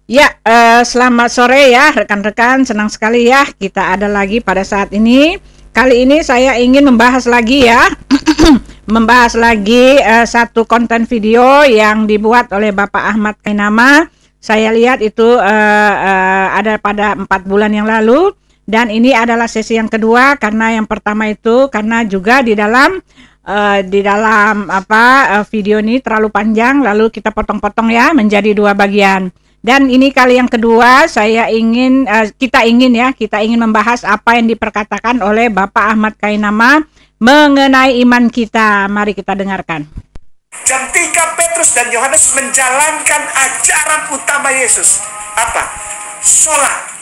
Ya, selamat sore ya rekan-rekan, senang sekali ya kita ada lagi pada saat ini. Kali ini saya ingin membahas lagi ya, membahas lagi satu konten video yang dibuat oleh Bapak Ahmad Kainama. Saya lihat itu ada pada 4 bulan yang lalu, dan ini adalah sesi yang kedua karena yang pertama itu karena juga di dalam video ini terlalu panjang, lalu kita potong-potong ya menjadi 2 bagian. Dan ini kali yang kedua kita ingin membahas apa yang diperkatakan oleh Bapak Ahmad Kainama mengenai iman kita. Mari kita dengarkan. Jam 3 Petrus dan Yohanes menjalankan ajaran utama Yesus. Apa? Sholat.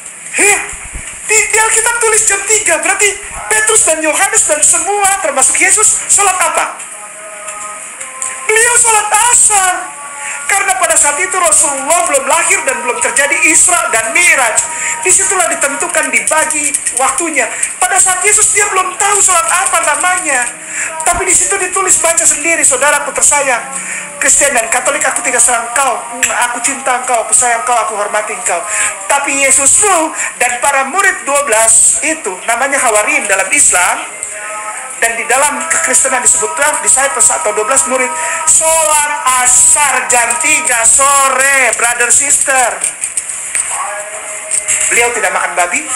Di Alkitab tulis jam 3, berarti Petrus dan Yohanes dan semua termasuk Yesus sholat apa? Beliau sholat asar. Karena pada saat itu Rasulullah belum lahir dan belum terjadi Isra dan Mi'raj. Disitulah ditentukan, dibagi waktunya. Pada saat Yesus dia belum tahu sholat apa namanya. Tapi di situ ditulis, baca sendiri, saudaraku tersayang. Kristen dan Katolik, aku tidak sayang engkau. Aku cinta engkau, aku sayang engkau, aku hormati engkau. Tapi Yesusmu dan para murid 12 itu, namanya Hawariyin dalam Islam. Dan di dalam kekristenan disebut 12 disciples atau 12 murid. Sholat asar jam 3 sore, brother sister. Beliau tidak makan babi,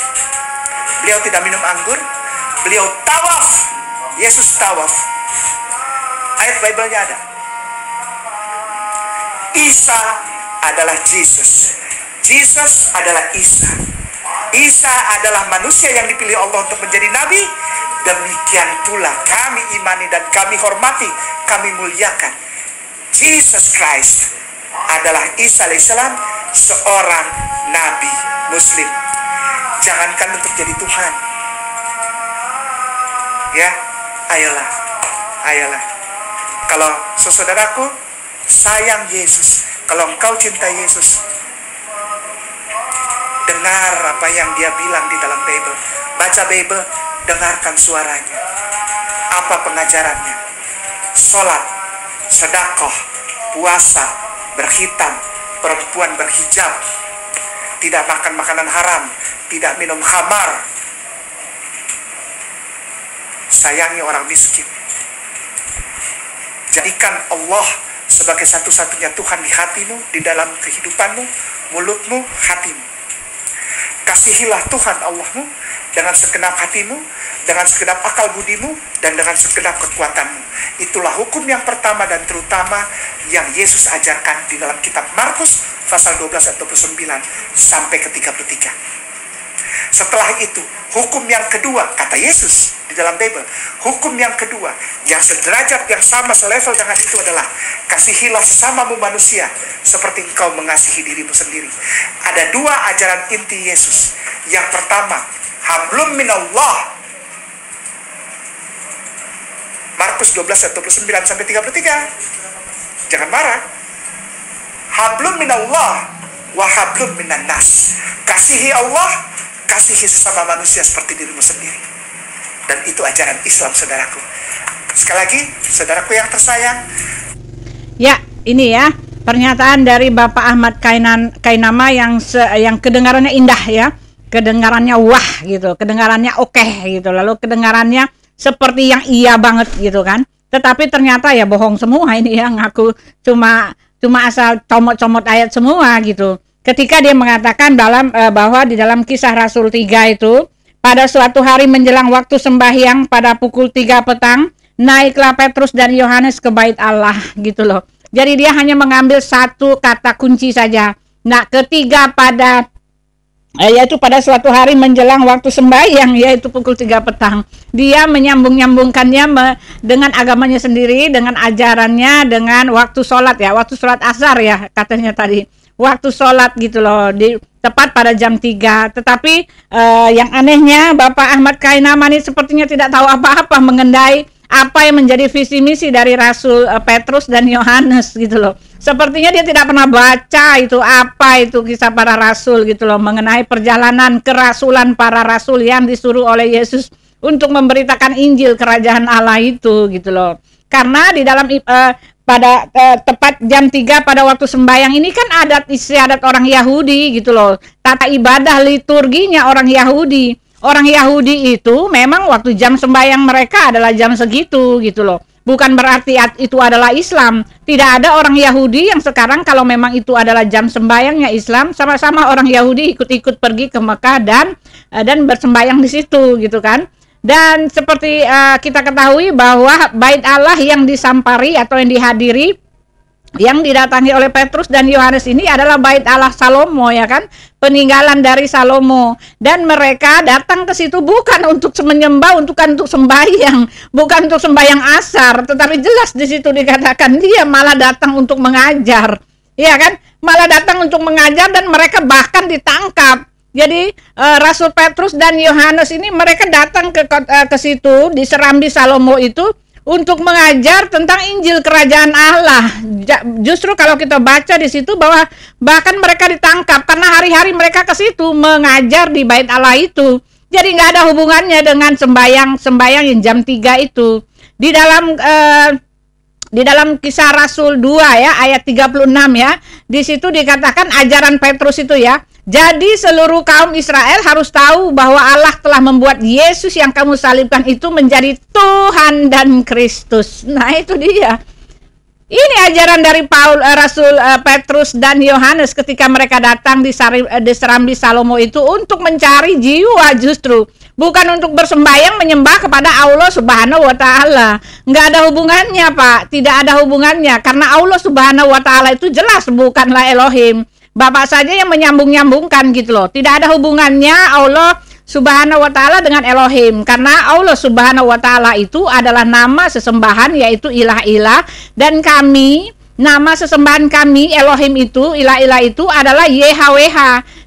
beliau tidak minum anggur, beliau tawaf. Yesus tawaf. Ayat Bible-nya ada. Isa adalah Jesus. Jesus adalah Isa. Isa adalah manusia yang dipilih Allah untuk menjadi nabi. Demikian pula kami imani dan kami hormati, kami muliakan. Jesus Christ adalah Isa alaihissalam, seorang nabi muslim. Jangankan untuk jadi Tuhan. Ya, ayolah. Kalau saudaraku sayang Yesus, kalau engkau cinta Yesus, dengar apa yang dia bilang di dalam Bible. Baca Bible, dengarkan suaranya. Apa pengajarannya? Sholat, sedekah, puasa, berkhitan, perempuan berhijab, tidak makan makanan haram, tidak minum khamar, sayangi orang miskin. Jadikan Allah sebagai satu-satunya Tuhan di hatimu, di dalam kehidupanmu, mulutmu, hatimu. Kasihilah Tuhan Allahmu dengan segenap hatimu, dengan segenap akal budimu, dan dengan segenap kekuatanmu. Itulah hukum yang pertama dan terutama yang Yesus ajarkan di dalam kitab Markus pasal 12 ayat 29 sampai ke 33. Setelah itu, hukum yang kedua, kata Yesus di dalam Bible, hukum yang kedua yang sederajat, yang sama, selevel dengan itu adalah kasihilah sesamamu manusia seperti engkau mengasihi dirimu sendiri. Ada 2 ajaran inti Yesus. Yang pertama, hablum minallah. Markus 12 ayat 29 sampai 33. Jangan marah. Hablum minallah wa hablum minan nas. Kasihi Allah, kasihi sesama manusia seperti dirimu sendiri. Dan itu ajaran Islam, saudaraku. Sekali lagi, saudaraku yang tersayang. Ya, ini ya pernyataan dari Bapak Ahmad Kainama yang kedengarannya indah ya. Kedengarannya wah gitu, kedengarannya oke gitu, lalu kedengarannya seperti yang iya banget gitu kan. Tetapi ternyata ya bohong semua ini ya, ngaku cuma asal comot-comot ayat semua gitu. Ketika dia mengatakan bahwa di dalam Kisah Rasul 3 itu, pada suatu hari menjelang waktu sembahyang pada pukul 3 petang, naiklah Petrus dan Yohanes ke bait Allah gitu loh. Jadi dia hanya mengambil satu kata kunci saja. Nah, ketiga yaitu pada suatu hari menjelang waktu sembahyang, yaitu pukul 3 petang. Dia menyambung-nyambungkannya dengan agamanya sendiri, dengan ajarannya, dengan waktu sholat ya, waktu sholat asar ya katanya tadi. Waktu sholat gitu loh, tepat pada jam 3. Tetapi yang anehnya Bapak Ahmad Kainama ini sepertinya tidak tahu apa-apa mengenai apa yang menjadi visi misi dari Rasul Petrus dan Yohanes gitu loh. Sepertinya dia tidak pernah baca itu kisah para rasul gitu loh, mengenai perjalanan kerasulan para rasul yang disuruh oleh Yesus untuk memberitakan Injil kerajaan Allah itu gitu loh. Karena di dalam tepat jam 3 pada waktu sembahyang. Ini kan adat istiadat orang Yahudi gitu loh. Tata ibadah liturginya orang Yahudi. Orang Yahudi itu memang waktu jam sembahyang mereka adalah jam segitu gitu loh. Bukan berarti itu adalah Islam. Tidak ada orang Yahudi yang sekarang kalau memang itu adalah jam sembahyangnya Islam, sama-sama orang Yahudi ikut-ikut pergi ke Mekah dan bersembahyang di situ gitu kan. Dan seperti kita ketahui bahwa bait Allah yang disampari atau yang dihadiri, yang didatangi oleh Petrus dan Yohanes ini adalah bait Allah Salomo, ya kan, peninggalan dari Salomo. Dan mereka datang ke situ bukan untuk menyembah, bukan untuk sembahyang, bukan untuk sembahyang asar, tetapi jelas di situ dikatakan dia malah datang untuk mengajar, ya kan, malah datang untuk mengajar dan mereka bahkan ditangkap. Jadi Rasul Petrus dan Yohanes ini mereka datang ke situ di Serambi Salomo itu untuk mengajar tentang Injil Kerajaan Allah. Justru kalau kita baca di situ bahwa bahkan mereka ditangkap karena hari-hari mereka ke situ mengajar di bait Allah itu. Jadi nggak ada hubungannya dengan sembahyang yang jam 3 itu. Di dalam Kisah Rasul 2 ya ayat 36 ya. Di situ dikatakan ajaran Petrus itu ya. Jadi seluruh kaum Israel harus tahu bahwa Allah telah membuat Yesus yang kamu salibkan itu menjadi Tuhan dan Kristus. Nah itu dia. Ini ajaran dari Rasul Petrus dan Yohanes ketika mereka datang di Serambi Salomo itu untuk mencari jiwa justru. Bukan untuk bersembahyang menyembah kepada Allah Subhanahu wa Ta'ala. Nggak ada hubungannya Pak. Tidak ada hubungannya. Karena Allah Subhanahu wa Ta'ala itu jelas bukanlah Elohim. Bapak saja yang menyambung-nyambungkan gitu loh. Tidak ada hubungannya Allah Subhanahu wa Ta'ala dengan Elohim. Karena Allah Subhanahu wa Ta'ala itu adalah nama sesembahan yaitu ilah-ilah. Dan kami, nama sesembahan kami Elohim itu, ilah-ilah itu adalah YHWH.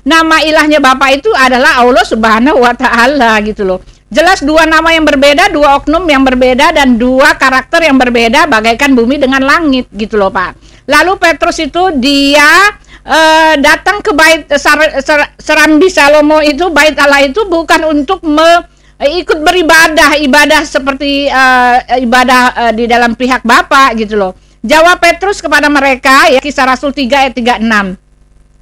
Nama ilahnya Bapak itu adalah Allah Subhanahu wa Ta'ala gitu loh. Jelas dua nama yang berbeda, dua oknum yang berbeda, dan dua karakter yang berbeda bagaikan bumi dengan langit gitu loh Pak. Lalu Petrus itu dia datang ke bait Serambi Salomo itu, bait Allah itu bukan untuk ikut ibadah seperti ibadah di dalam pihak Bapa gitu loh. Jawab Petrus kepada mereka ya, Kisah Rasul 3 ayat 36.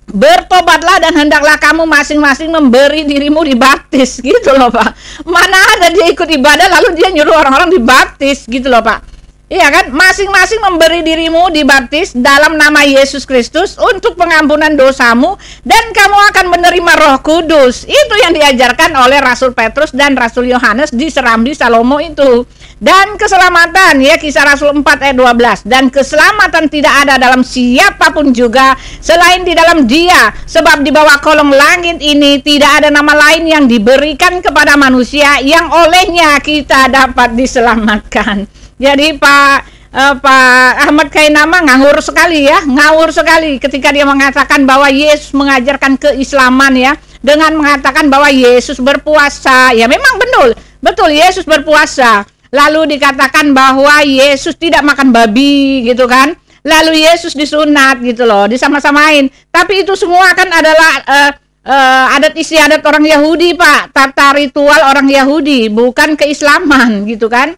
Bertobatlah dan hendaklah kamu masing-masing memberi dirimu dibaptis gitu loh Pak. Mana ada dia ikut ibadah lalu dia nyuruh orang-orang dibaptis gitu loh Pak. Iya kan, masing-masing memberi dirimu dibaptis dalam nama Yesus Kristus untuk pengampunan dosamu dan kamu akan menerima Roh Kudus. Itu yang diajarkan oleh Rasul Petrus dan Rasul Yohanes di Serambi Salomo itu. Dan keselamatan ya, Kisah Rasul 4 ayat 12. Dan keselamatan tidak ada dalam siapapun juga selain di dalam Dia, sebab di bawah kolong langit ini tidak ada nama lain yang diberikan kepada manusia yang olehnya kita dapat diselamatkan. Jadi Pak Ahmad Kainama ngawur sekali ketika dia mengatakan bahwa Yesus mengajarkan keislaman ya, dengan mengatakan bahwa Yesus berpuasa. Ya memang betul Yesus berpuasa. Lalu dikatakan bahwa Yesus tidak makan babi gitu kan. Lalu Yesus disunat gitu loh, disama-samain. Tapi itu semua kan adalah adat istiadat orang Yahudi Pak, tata ritual orang Yahudi, bukan keislaman gitu kan.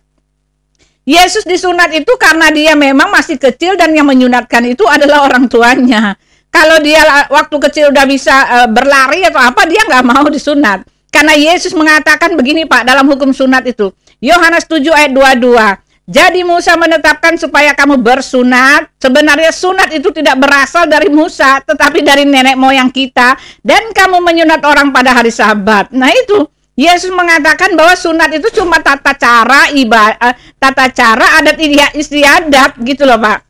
Yesus disunat itu karena dia memang masih kecil dan yang menyunatkan itu adalah orang tuanya. Kalau dia waktu kecil udah bisa berlari atau apa, dia nggak mau disunat. Karena Yesus mengatakan begini Pak dalam hukum sunat itu. Yohanes 7 ayat 22. Jadi Musa menetapkan supaya kamu bersunat. Sebenarnya sunat itu tidak berasal dari Musa, tetapi dari nenek moyang kita. Dan kamu menyunat orang pada hari Sabat. Nah itu. Yesus mengatakan bahwa sunat itu cuma tata cara adat istiadat gitu loh Pak.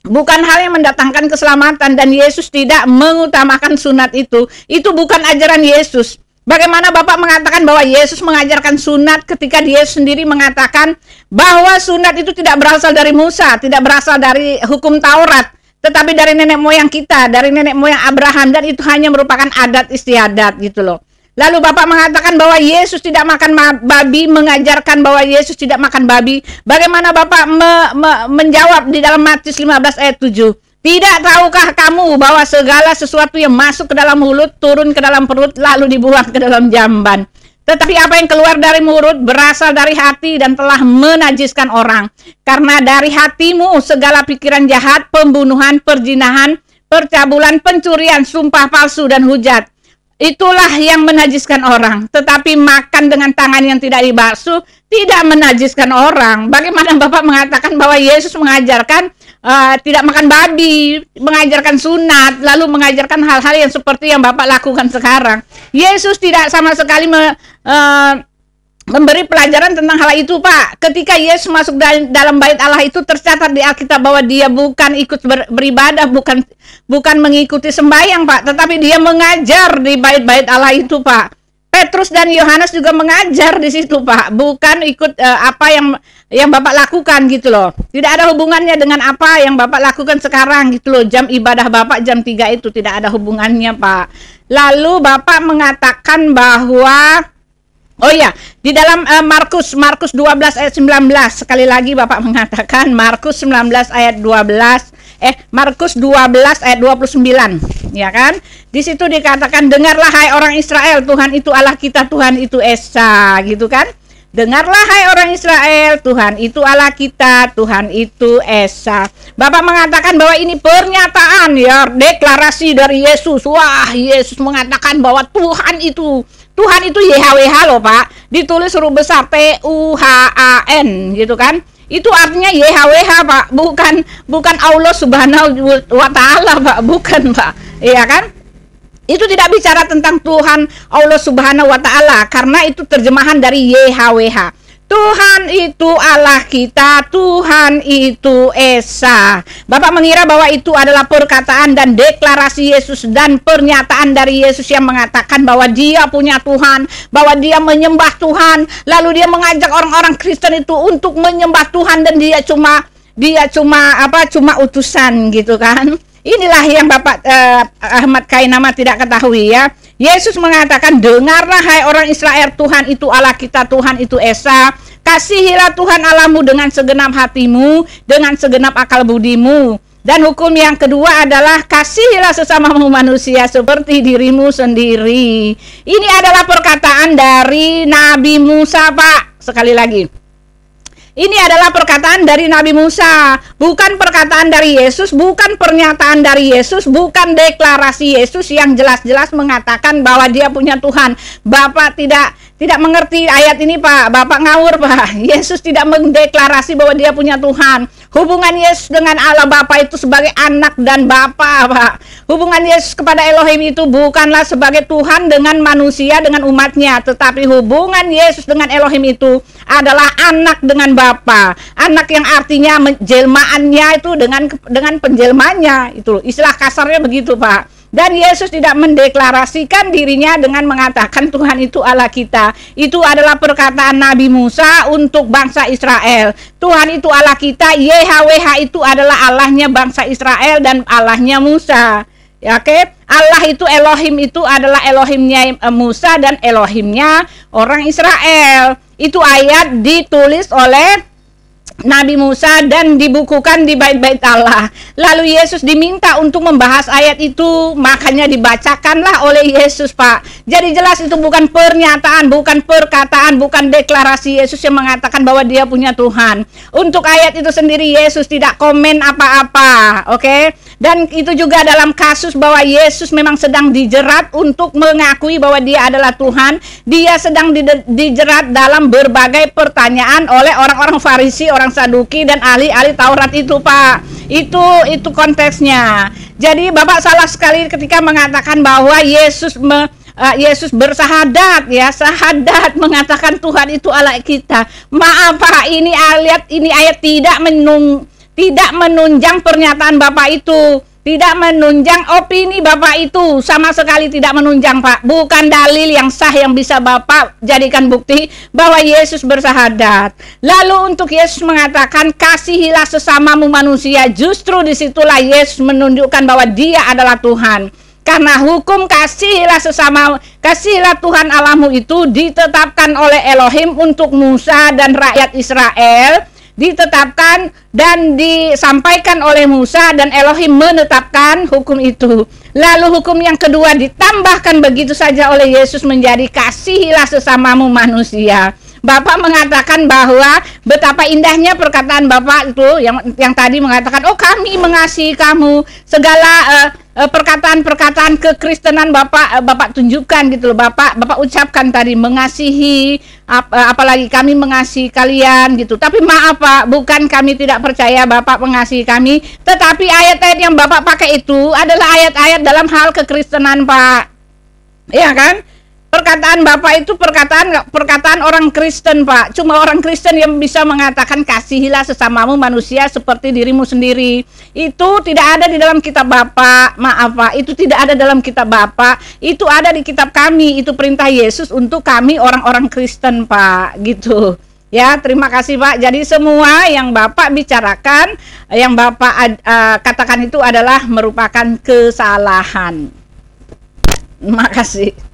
Bukan hal yang mendatangkan keselamatan, dan Yesus tidak mengutamakan sunat itu. Itu bukan ajaran Yesus. Bagaimana Bapak mengatakan bahwa Yesus mengajarkan sunat ketika dia sendiri mengatakan bahwa sunat itu tidak berasal dari Musa, tidak berasal dari hukum Taurat, tetapi dari nenek moyang kita, dari nenek moyang Abraham, dan itu hanya merupakan adat istiadat gitu loh. Lalu Bapak mengatakan bahwa Yesus tidak makan babi, mengajarkan bahwa Yesus tidak makan babi. Bagaimana Bapak menjawab di dalam Matius 15 ayat 7? Tidak tahukah kamu bahwa segala sesuatu yang masuk ke dalam mulut turun ke dalam perut lalu dibuang ke dalam jamban? Tetapi apa yang keluar dari mulut berasal dari hati dan telah menajiskan orang. Karena dari hatimu segala pikiran jahat, pembunuhan, perzinahan, percabulan, pencurian, sumpah palsu, dan hujat. Itulah yang menajiskan orang. Tetapi makan dengan tangan yang tidak dibasuh tidak menajiskan orang. Bagaimana Bapak mengatakan bahwa Yesus mengajarkan tidak makan babi, mengajarkan sunat, lalu mengajarkan hal-hal yang seperti yang Bapak lakukan sekarang? Yesus tidak sama sekali memberi pelajaran tentang hal itu, Pak. Ketika Yesus masuk dalam bait Allah itu tercatat di Alkitab bahwa dia bukan ikut beribadah, bukan mengikuti sembahyang, Pak, tetapi dia mengajar di bait-bait Allah itu, Pak. Petrus dan Yohanes juga mengajar di situ, Pak, bukan ikut apa yang Bapak lakukan gitu loh. Tidak ada hubungannya dengan apa yang Bapak lakukan sekarang gitu loh. Jam ibadah Bapak jam 3 itu tidak ada hubungannya, Pak. Lalu Bapak mengatakan bahwa di dalam Markus 12 ayat 19, sekali lagi Bapak mengatakan Markus 19 ayat 12, Markus 12 ayat 29, ya kan? Di situ dikatakan, dengarlah hai orang Israel, Tuhan itu Allah kita, Tuhan itu Esa, gitu kan? Dengarlah hai orang Israel, Tuhan itu Allah kita, Tuhan itu Esa. Bapak mengatakan bahwa ini pernyataan, ya, deklarasi dari Yesus. Wah, Yesus mengatakan bahwa Tuhan itu YHWH loh, Pak. Ditulis huruf besar TUHAN gitu kan. Itu artinya YHWH, Pak. Bukan Allah Subhanahu wa taala, Pak. Bukan, Pak. Iya kan? Itu tidak bicara tentang Tuhan Allah Subhanahu wa taala karena itu terjemahan dari YHWH. Tuhan itu Allah kita, Tuhan itu Esa. Bapak mengira bahwa itu adalah perkataan dan deklarasi Yesus dan pernyataan dari Yesus yang mengatakan bahwa dia punya Tuhan, bahwa dia menyembah Tuhan, lalu dia mengajak orang-orang Kristen itu untuk menyembah Tuhan dan dia cuma utusan gitu kan. Inilah yang Bapak Ahmad Kainama tidak ketahui, ya. Yesus mengatakan, dengarlah hai orang Israel, Tuhan itu Allah kita, Tuhan itu Esa. Kasihilah Tuhan Allahmu dengan segenap hatimu, dengan segenap akal budimu. Dan hukum yang kedua adalah kasihilah sesamamu manusia seperti dirimu sendiri. Ini adalah perkataan dari Nabi Musa, Pak. Sekali lagi, ini adalah perkataan dari Nabi Musa, bukan perkataan dari Yesus, bukan pernyataan dari Yesus, bukan deklarasi Yesus yang jelas-jelas mengatakan bahwa dia punya Tuhan. Bapak tidak mengerti ayat ini, Pak. Bapak ngawur, Pak. Yesus tidak mendeklarasi bahwa dia punya Tuhan. Hubungan Yesus dengan Allah Bapa itu sebagai anak dan Bapa, Pak. Hubungan Yesus kepada Elohim itu bukanlah sebagai Tuhan dengan manusia, dengan umatnya, tetapi hubungan Yesus dengan Elohim itu adalah anak dengan Bapa. Anak yang artinya jelmaannya itu dengan penjelmanya. Itu istilah kasarnya begitu, Pak. Dan Yesus tidak mendeklarasikan dirinya dengan mengatakan Tuhan itu Allah kita. Itu adalah perkataan Nabi Musa untuk bangsa Israel. Tuhan itu Allah kita, YHWH itu adalah Allahnya bangsa Israel dan Allahnya Musa. Ya, oke? Allah itu Elohim itu adalah Elohimnya Musa dan Elohimnya orang Israel. Itu ayat ditulis oleh Nabi Musa dan dibukukan di bait-bait Allah. Lalu Yesus diminta untuk membahas ayat itu, makanya dibacakanlah oleh Yesus, Pak. Jadi jelas itu bukan pernyataan, bukan perkataan, bukan deklarasi Yesus yang mengatakan bahwa dia punya Tuhan. Untuk ayat itu sendiri Yesus tidak komen apa-apa, oke? Dan itu juga dalam kasus bahwa Yesus memang sedang dijerat untuk mengakui bahwa dia adalah Tuhan. Dia sedang dijerat dalam berbagai pertanyaan oleh orang-orang Farisi, orang Saduki dan ahli-ahli Taurat itu, Pak. Itu konteksnya. Jadi Bapak salah sekali ketika mengatakan bahwa Yesus bersahadat, ya, sahadat mengatakan Tuhan itu Allah kita. Maaf, Pak, ini ayat tidak menunjang pernyataan Bapak itu. Tidak menunjang opini Bapak itu, sama sekali tidak menunjang, Pak. Bukan dalil yang sah yang bisa Bapak jadikan bukti bahwa Yesus bersahadat. Lalu untuk Yesus mengatakan kasihilah sesamamu manusia, justru disitulah Yesus menunjukkan bahwa dia adalah Tuhan. Karena hukum kasihilah Tuhan Allahmu itu ditetapkan oleh Elohim untuk Musa dan rakyat Israel. ditetapkan dan disampaikan oleh Musa, dan Elohim menetapkan hukum itu. Lalu hukum yang kedua ditambahkan begitu saja oleh Yesus menjadi kasihilah sesamamu manusia. Bapak mengatakan bahwa betapa indahnya perkataan Bapak itu yang tadi mengatakan, oh kami mengasihi kamu. Segala perkataan-perkataan kekristenan Bapak tunjukkan gitu loh. Bapak ucapkan tadi mengasihi, apalagi kami mengasihi kalian gitu. Tapi maaf Pak, bukan kami tidak percaya Bapak mengasihi kami, tetapi ayat-ayat yang Bapak pakai itu adalah ayat-ayat dalam hal kekristenan Pak. Iya kan? Perkataan Bapak itu perkataan orang Kristen Pak. Cuma orang Kristen yang bisa mengatakan kasihilah sesamamu manusia seperti dirimu sendiri. Itu tidak ada di dalam kitab Bapak. Maaf Pak, itu tidak ada dalam kitab Bapak. Itu ada di kitab kami. Itu perintah Yesus untuk kami orang-orang Kristen Pak. Gitu. Ya, terima kasih Pak. Jadi semua yang Bapak bicarakan, yang Bapak katakan itu adalah merupakan kesalahan. Terima kasih.